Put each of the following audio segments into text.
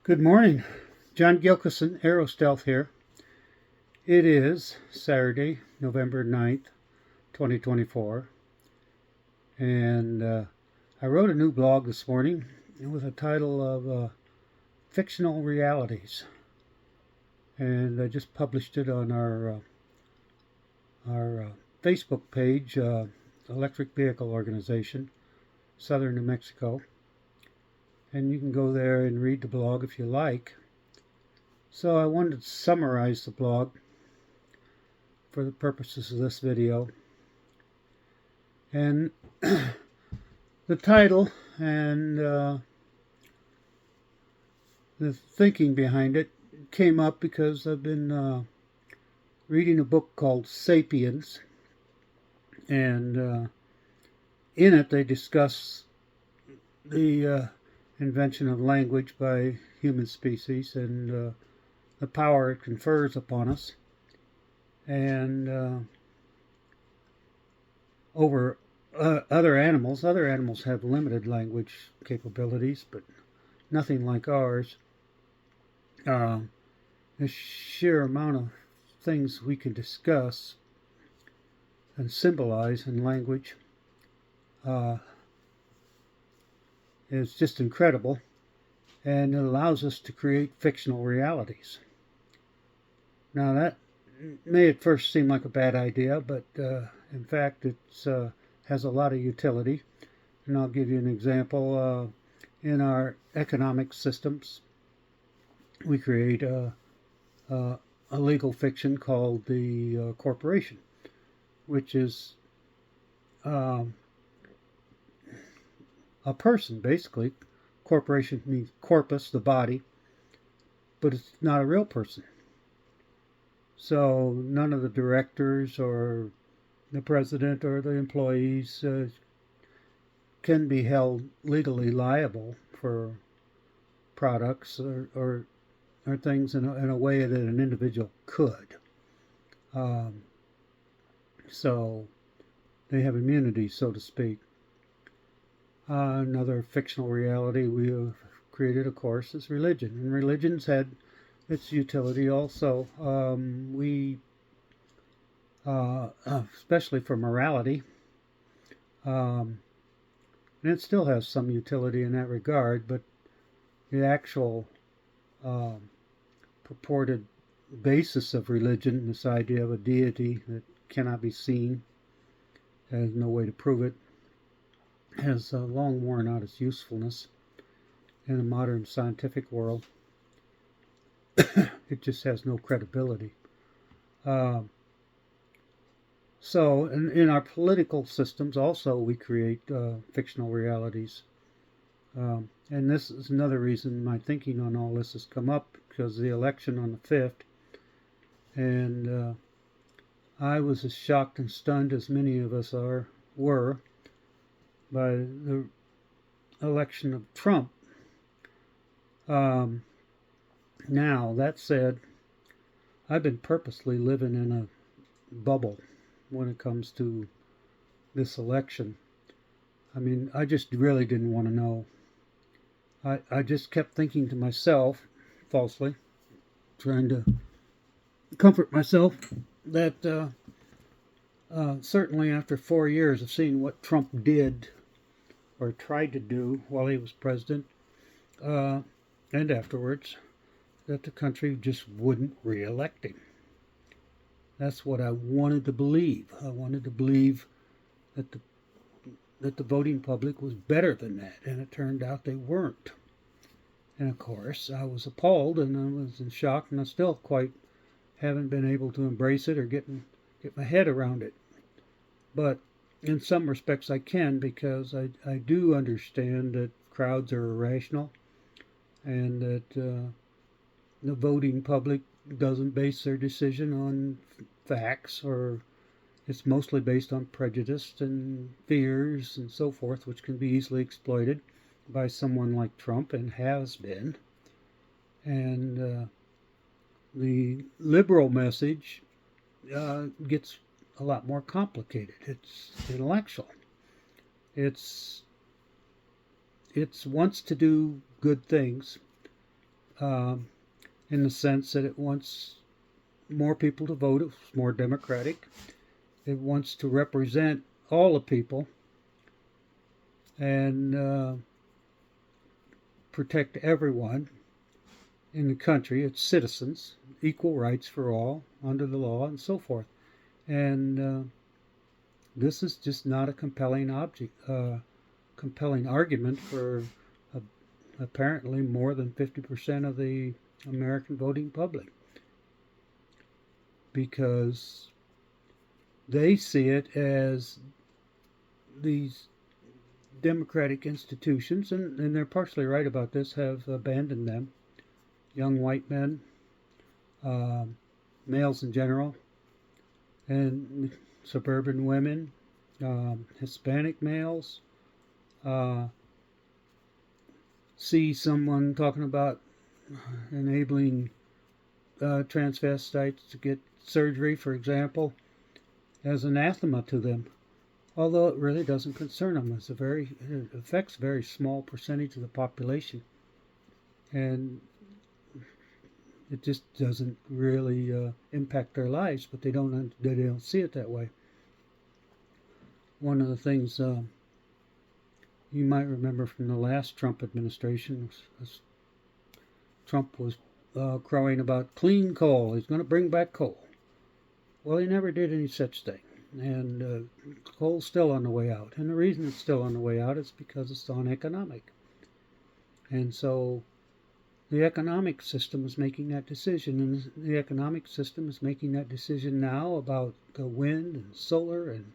Good morning. John Gilkison, Aerostealth here. It is Saturday, November 9th, 2024. And I wrote a new blog this morning with a title of Fictional Realities. And I just published it on our Facebook page, Electric Vehicle Organization, Southern New Mexico. And you can go there and read the blog if you like. So I wanted to summarize the blog for the purposes of this video. And the title and the thinking behind it came up because I've been reading a book called Sapiens. And in it they discuss the invention of language by human species and the power it confers upon us, and over other animals. Other animals have limited language capabilities, but nothing like ours. The sheer amount of things we can discuss and symbolize in language is just incredible, and it allows us to create fictional realities. Now that may at first seem like a bad idea, but in fact it has a lot of utility. And I'll give you an example. In our economic systems, we create a legal fiction called the corporation, which is a person, basically. Corporation means corpus, the body, but it's not a real person. So none of the directors or the president or the employees can be held legally liable for products or things in a way that an individual could. So they have immunity, so to speak. Another fictional reality we have created, of course, is religion. And religion's had its utility also. Especially for morality. And it still has some utility in that regard, but the actual purported basis of religion, this idea of a deity that cannot be seen, there's no way to prove it, has long worn out its usefulness in the modern scientific world. It just has no credibility. So in our political systems also we create fictional realities. And this is another reason my thinking on all this has come up, because the election on the 5th, and I was as shocked and stunned as many of us were by the election of Trump. Now, that said, I've been purposely living in a bubble when it comes to this election. I mean, I just really didn't want to know. I just kept thinking to myself, falsely, trying to comfort myself, that certainly after 4 years of seeing what Trump did or tried to do while he was president, and afterwards, that the country just wouldn't re-elect him. That's what I wanted to believe. I wanted to believe that the voting public was better than that, and it turned out they weren't. And of course, I was appalled, and I was in shock, and I still quite haven't been able to embrace it or get my head around it. But in some respects I can, because I do understand that crowds are irrational, and that the voting public doesn't base their decision on facts, or it's mostly based on prejudice and fears and so forth, which can be easily exploited by someone like Trump, and has been. And the liberal message gets a lot more complicated. It's intellectual. It wants to do good things, um, in the sense that it wants more people to vote. It's more democratic. It wants to represent all the people and protect everyone in the country, its citizens, equal rights for all under the law, and so forth. And this is just not a compelling compelling argument for uh, apparently more than 50% of the American voting public, because they see it as these democratic institutions, and they're partially right about this, have abandoned them. Young white men, uh, males in general, and suburban women, Hispanic males, uh, see someone talking about enabling transvestites to get surgery, for example, as anathema to them, although it really doesn't concern them. It affects a very small percentage of the population, and it just doesn't really impact their lives. But they don't see it that way. One of the things you might remember from the last Trump administration was Trump was crowing about clean coal. He's going to bring back coal. Well, he never did any such thing. And coal's still on the way out. And the reason it's still on the way out is because it's uneconomic. And so the economic system is making that decision. And the economic system is making that decision now about wind and solar and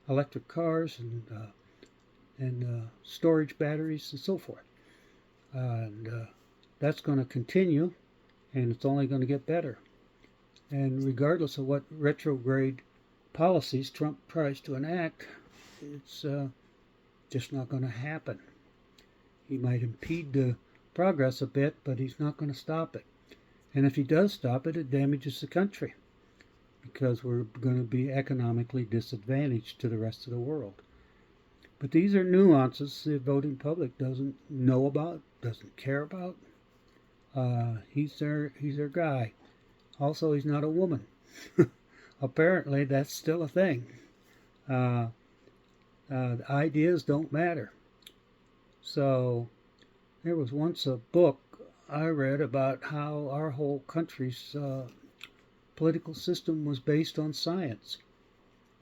electric cars and storage batteries and so forth. And that's going to continue, and it's only going to get better. And regardless of what retrograde policies Trump tries to enact, it's just not going to happen. He might impede the progress a bit, but he's not going to stop it. And if he does stop it, it damages the country, because we're going to be economically disadvantaged to the rest of the world. But these are nuances the voting public doesn't know about, doesn't care about. He's their guy. Also, he's not a woman. Apparently, that's still a thing. Ideas don't matter. So, there was once a book I read about how our whole country's political system was based on science.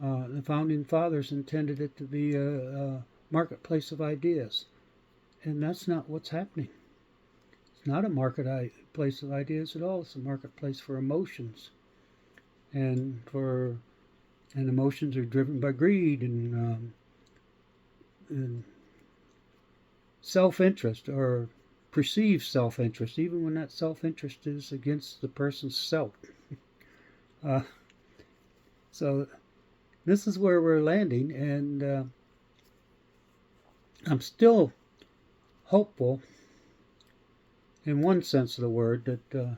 The founding fathers intended it to be a marketplace of ideas, and that's not what's happening. It's not a marketplace of ideas at all. It's a marketplace for emotions, and emotions are driven by greed and self-interest, or perceived self-interest, even when that self-interest is against the person's self. So this is where we're landing, and I'm still hopeful, in one sense of the word, that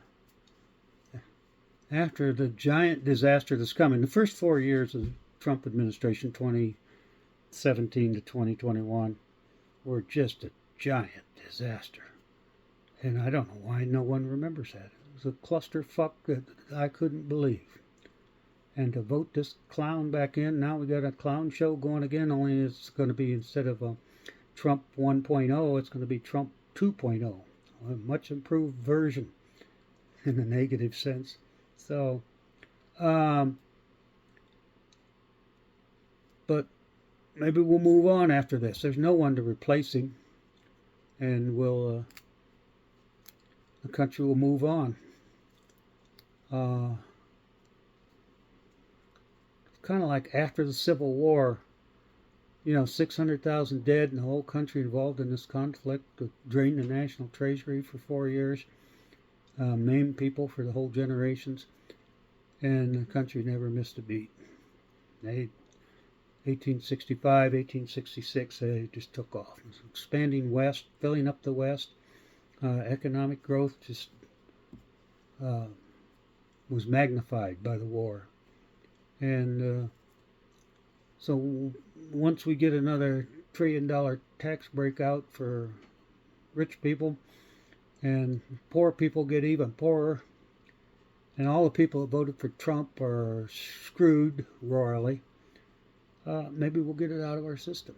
after the giant disaster that's coming, the first 4 years of the Trump administration, 2017 to 2021, were just a giant disaster. And I don't know why no one remembers that. It was a clusterfuck that I couldn't believe. And to vote this clown back in, now we got a clown show going again, only it's going to be, instead of a Trump 1.0, it's going to be Trump 2.0, a much improved version in a negative sense. So, but maybe we'll move on after this. There's no one to replace him, and the country will move on. Kind of like after the Civil War, 600,000 dead and the whole country involved in this conflict that drained the national treasury for 4 years, maimed people for the whole generations, and the country never missed a beat. 1865, 1866, they just took off. It was expanding west, filling up the west. Economic growth just was magnified by the war. And so once we get another $1 trillion tax breakout for rich people, and poor people get even poorer, and all the people that voted for Trump are screwed royally. Maybe we'll get it out of our system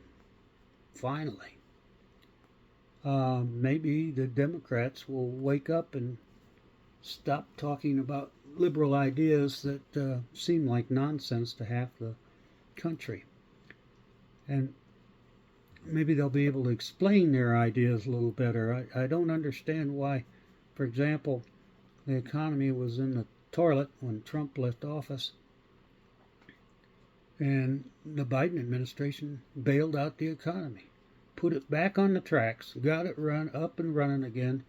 finally. Maybe the Democrats will wake up and stop talking about liberal ideas that seem like nonsense to half the country. And maybe they'll be able to explain their ideas a little better. I don't understand why, for example, the economy was in the toilet when Trump left office, and the Biden administration bailed out the economy, put it back on the tracks, got it run up and running again,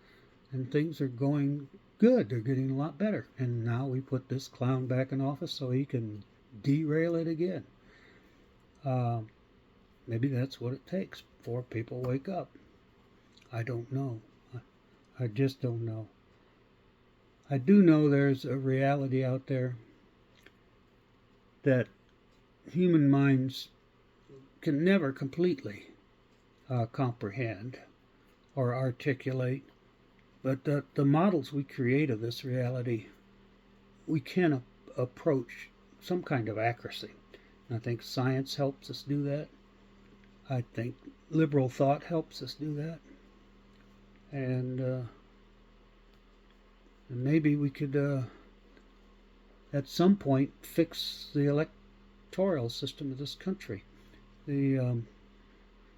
and things are going good. They're getting a lot better. And now we put this clown back in office so he can derail it again. Uh, Maybe that's what it takes before people wake up. I don't know. I just don't know. I do know there's a reality out there that human minds can never completely comprehend or articulate. But the models we create of this reality, we can approach some kind of accuracy. And I think science helps us do that. I think liberal thought helps us do that. And maybe we could, at some point, fix the electoral system of this country. It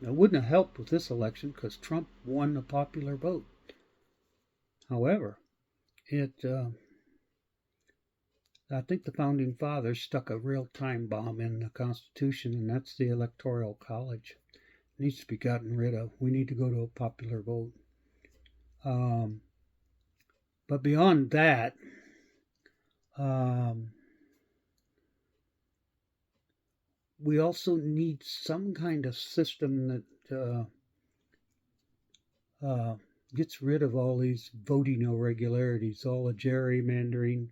wouldn't have helped with this election because Trump won the popular vote. However, I think the founding fathers stuck a real time bomb in the Constitution, and that's the Electoral College. It needs to be gotten rid of. We need to go to a popular vote. But beyond that, we also need some kind of system that gets rid of all these voting irregularities, all the gerrymandering,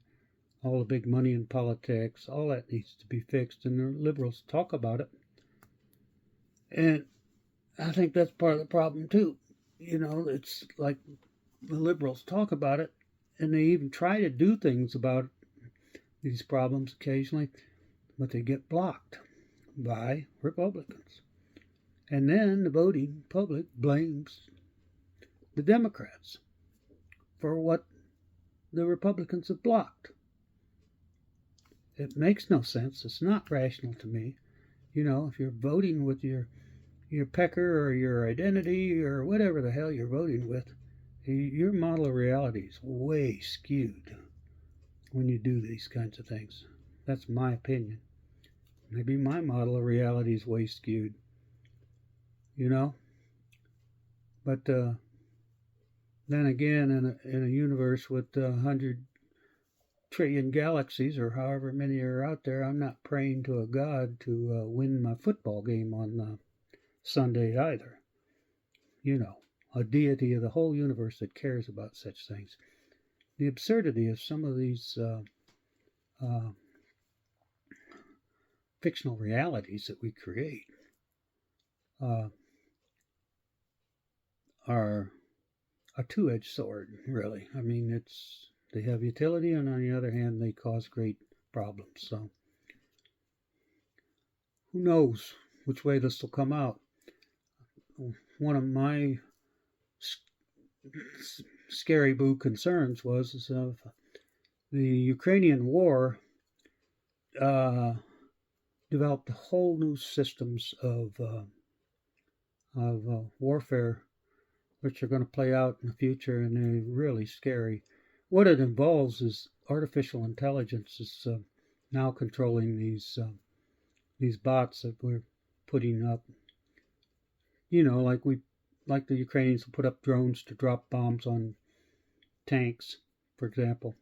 all the big money in politics. All that needs to be fixed, and the liberals talk about it. And I think that's part of the problem too. It's like the liberals talk about it, and they even try to do things about these problems occasionally, but they get blocked by Republicans. And then the voting public blames the Democrats for what the Republicans have blocked. It makes no sense. It's not rational to me. If you're voting with your pecker or your identity or whatever the hell you're voting with, your model of reality is way skewed when you do these kinds of things. That's my opinion. Maybe my model of reality is way skewed. But then again, in a universe with 100 trillion galaxies or however many are out there, I'm not praying to a god to win my football game on Sunday either. A deity of the whole universe that cares about such things. The absurdity of some of these fictional realities that we create are a two-edged sword, really. I mean, they have utility, and on the other hand, they cause great problems. So, who knows which way this will come out? One of my scary boo concerns was of the Ukrainian war developed whole new systems of warfare, which are going to play out in the future, and they're really scary. What it involves is artificial intelligence is now controlling these bots that we're putting up. Like the Ukrainians will put up drones to drop bombs on tanks, for example.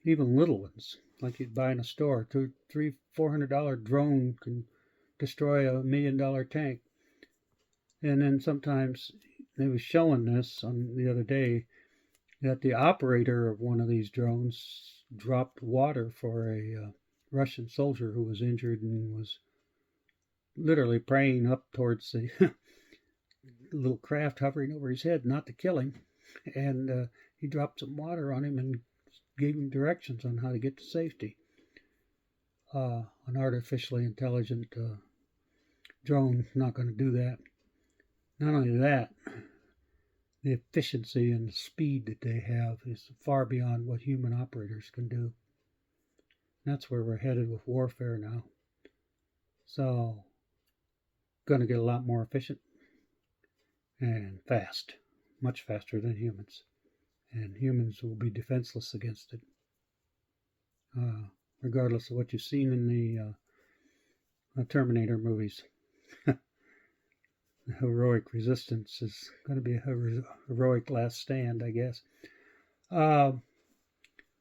Even little ones, like you'd buy in a store. $300-$400 drone can destroy $1 million tank. And then sometimes they was showing this on the other day that the operator of one of these drones dropped water for a Russian soldier who was injured and was literally praying up towards the little craft hovering over his head not to kill him. and he dropped some water on him and gave him directions on how to get to safety. An artificially intelligent drone not going to do that. Not only that, the efficiency and the speed that they have is far beyond what human operators can do. That's where we're headed with warfare now. So, going to get a lot more efficient and fast, much faster than humans. And humans will be defenseless against it, regardless of what you've seen in the Terminator movies. Heroic resistance is going to be a heroic last stand, I guess.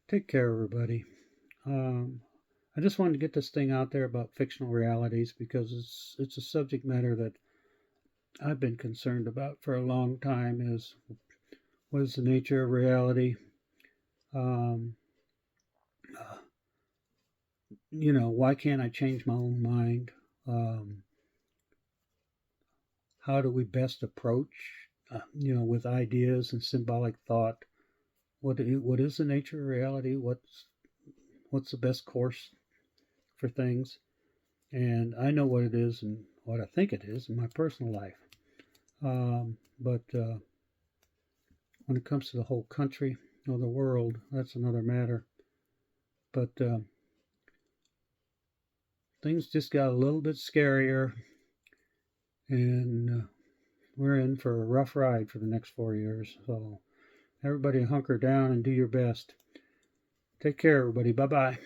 Take care, everybody. I just wanted to get this thing out there about fictional realities because it's a subject matter that I've been concerned about for a long time. Is what is the nature of reality? Um, why can't I change my own mind? How do we best approach, with ideas and symbolic thought? What is the nature of reality? What's the best course for things? And I know what it is and what I think it is in my personal life. But when it comes to the whole country or the world, that's another matter. But things just got a little bit scarier, and we're in for a rough ride for the next 4 years. So everybody hunker down and do your best. Take care, everybody. Bye-bye.